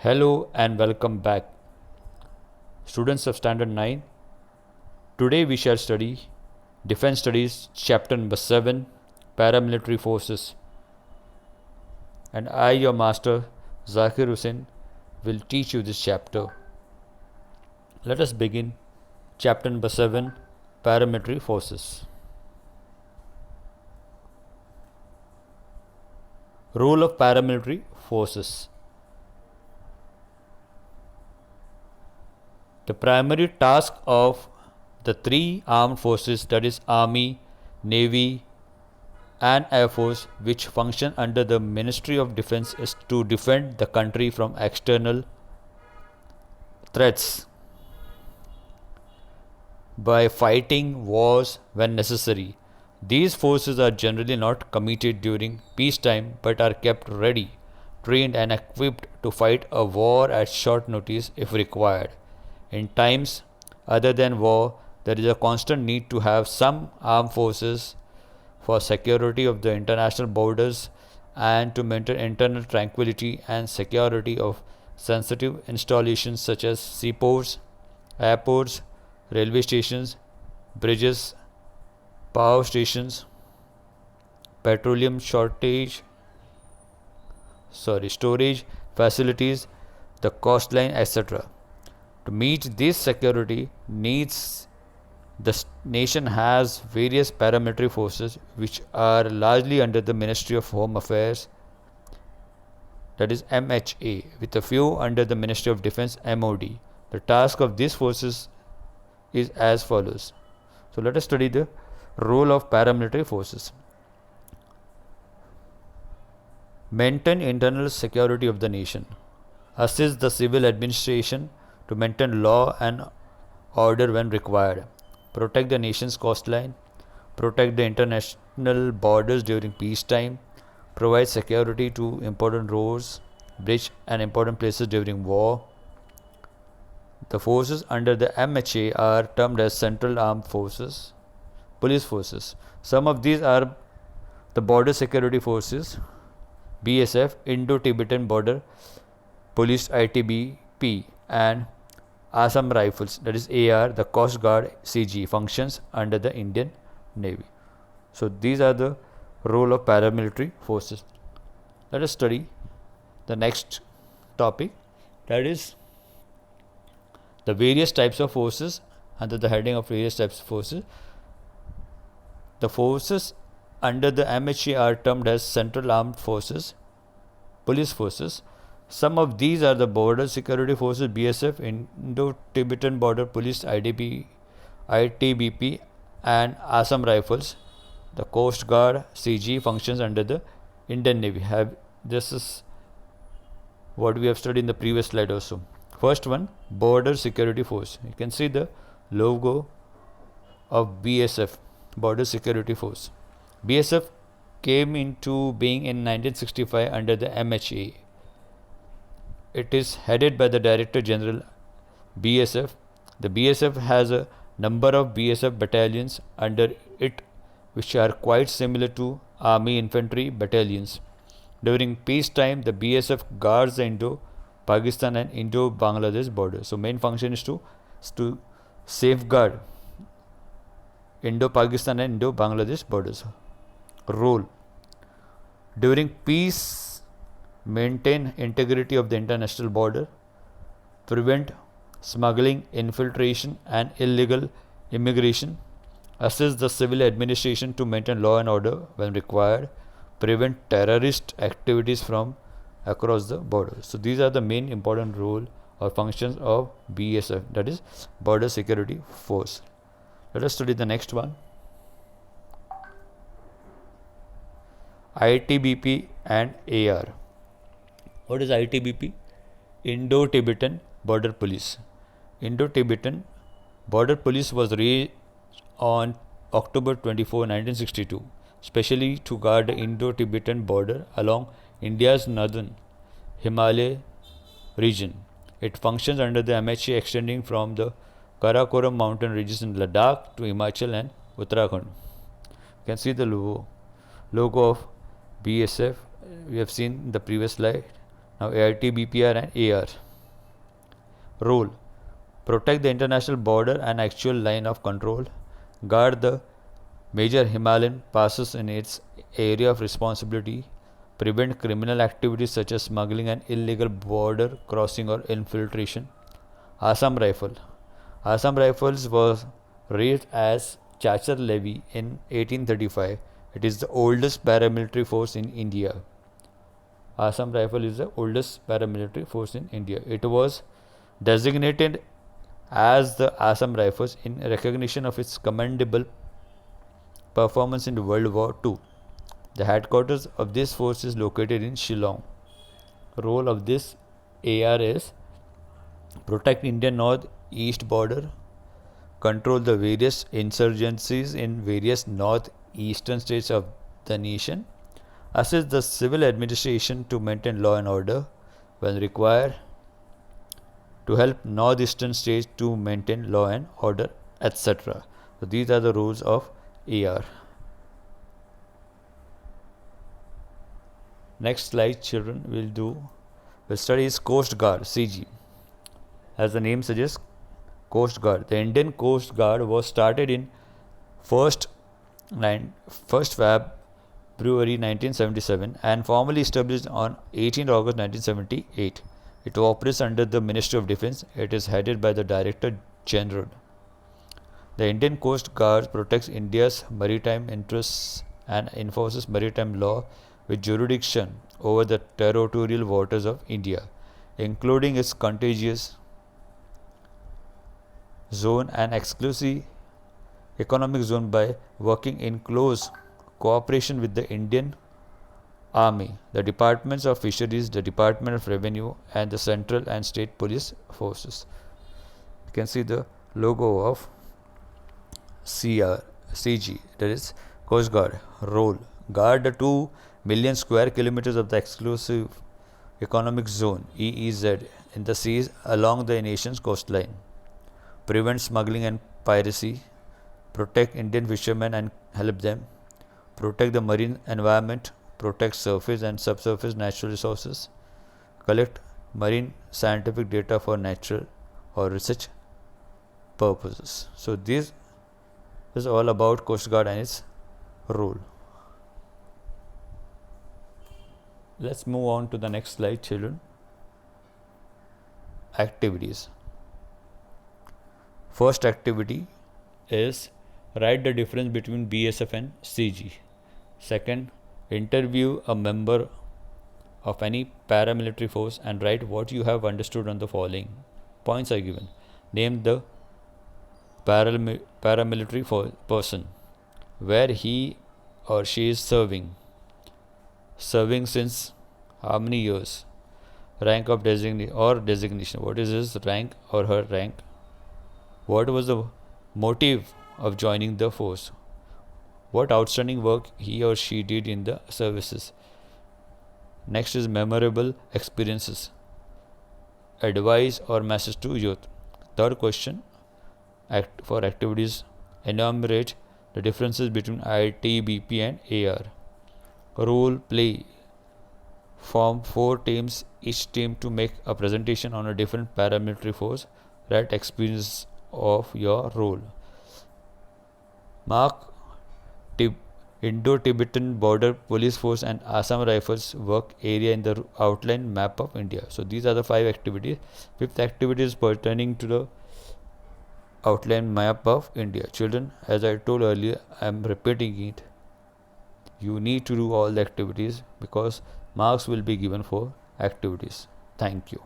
Hello and welcome back, students of Standard 9. Today we shall study Defense Studies, Chapter number 7, Paramilitary Forces. And I, your master, Zakir Hussain, will teach you this chapter. Let us begin Chapter number 7, Paramilitary Forces. Role of Paramilitary Forces. The primary task of the three armed forces, that is Army, Navy and Air Force, which function under the Ministry of Defense, is to defend the country from external threats by fighting wars when necessary. These forces are generally not committed during peacetime but are kept ready, trained and equipped to fight a war at short notice if required. In times other than war, there is a constant need to have some armed forces for security of the international borders and to maintain internal tranquility and security of sensitive installations such as seaports, airports, railway stations, bridges, power stations, petroleum storage facilities, the coastline, etc. To meet this security needs, the nation has various paramilitary forces which are largely under the Ministry of Home Affairs, that is MHA, with a few under the Ministry of Defense, MOD. The task of these forces is as follows. So let us study the role of paramilitary forces. Maintain internal security of the nation. Assist the civil administration to maintain law and order when required. Protect the nation's coastline. Protect the international borders during peacetime. Provide security to important roads, bridges and important places during war. The forces under the MHA are termed as Central Armed Forces, Police Forces. Some of these are the Border Security Forces, BSF, Indo-Tibetan Border Police, ITBP, and Assam Rifles, that is AR, the Coast Guard, CG, functions under the Indian Navy. So these are the role of paramilitary forces. Let us study the next topic, that is the various types of forces. Under the heading of various types of forces, the forces under the MHA are termed as Central Armed Forces, Police Forces. Some of these are the Border Security Forces, BSF, Indo-Tibetan Border Police, ITBP, and Assam Rifles. The Coast Guard, CG, functions under the Indian Navy. This is what we have studied in the previous slide also. First one, Border Security Force. You can see the logo of BSF, Border Security Force. BSF came into being in 1965 under the MHA. It is headed by the Director General BSF. The BSF has a number of BSF battalions under it which are quite similar to Army infantry battalions. During peacetime, the BSF guards the Indo-Pakistan and Indo-Bangladesh border. So main function is to safeguard Indo-Pakistan and Indo-Bangladesh borders. Role: during peace, maintain integrity of the international border, prevent smuggling, infiltration and illegal immigration, assist the civil administration to maintain law and order when required, prevent terrorist activities from across the border. So these are the main important role or functions of BSF, that is Border Security Force. Let us study the next one, ITBP and AR. What is ITBP? Indo-Tibetan Border Police. Indo-Tibetan Border Police was raised on October 24, 1962, specially to guard the Indo-Tibetan border along India's northern Himalaya region. It functions under the MHA, extending from the Karakoram mountain ranges in Ladakh to Himachal and Uttarakhand. You can see the logo of BSF. We have seen in the previous slide. Now AIT, BPR and AR. Role: protect the international border and actual line of control, guard the major Himalayan passes in its area of responsibility, prevent criminal activities such as smuggling and illegal border crossing or infiltration. Assam Rifle. Assam Rifles was raised as Chachar Levy in 1835. It is the oldest paramilitary force in India. Assam Rifle is the oldest paramilitary force in India. It was designated as the Assam Rifles in recognition of its commendable performance in World War II. The headquarters of this force is located in Shillong. Role of this AR is protect Indian north-east border, control the various insurgencies in various north-eastern states of the nation, assist the civil administration to maintain law and order when required, to help northeastern states to maintain law and order, etc. So these are the roles of AR. Next slide, children, will study is Coast Guard, CG. As the name suggests, Coast Guard. The Indian Coast Guard was started in 1st February 1977 and formally established on 18 August 1978. It operates under the Ministry of Defence. It is headed by the Director General. The Indian Coast Guard protects India's maritime interests and enforces maritime law with jurisdiction over the territorial waters of India, including its contiguous zone and exclusive economic zone, by working in close cooperation with the Indian Army, the Departments of Fisheries, the Department of Revenue and the Central and State Police Forces. You can see the logo of CG, that is Coast Guard. Role: guard the 2 million square kilometers of the exclusive economic zone EEZ in the seas along the nation's coastline, prevent smuggling and piracy, protect Indian fishermen and help them, protect the marine environment, protect surface and subsurface natural resources, collect marine scientific data for natural or research purposes. So this is all about Coast Guard and its role. Let's move on to the next slide, children. Activities. First activity is write the difference between BSF and CG. Second, interview a member of any paramilitary force and write what you have understood on the following points are given. Name the paramilitary person, where he or she is serving since how many years, rank of designation, what is his rank or her rank, what was the motive of joining the force, what outstanding work he or she did in the services. Next is memorable experiences, advice or message to youth. Third question, for activities, enumerate the differences between IT, BP and AR. Role play, form 4 teams, each team to make a presentation on a different paramilitary force. Write experience of your role. Mark Indo-Tibetan Border Police Force and Assam Rifles work area in the outline map of India. So these are the 5 activities. Fifth activity is pertaining to the outline map of India. Children, as I told earlier, I am repeating it. You need to do all the activities because marks will be given for activities. Thank you.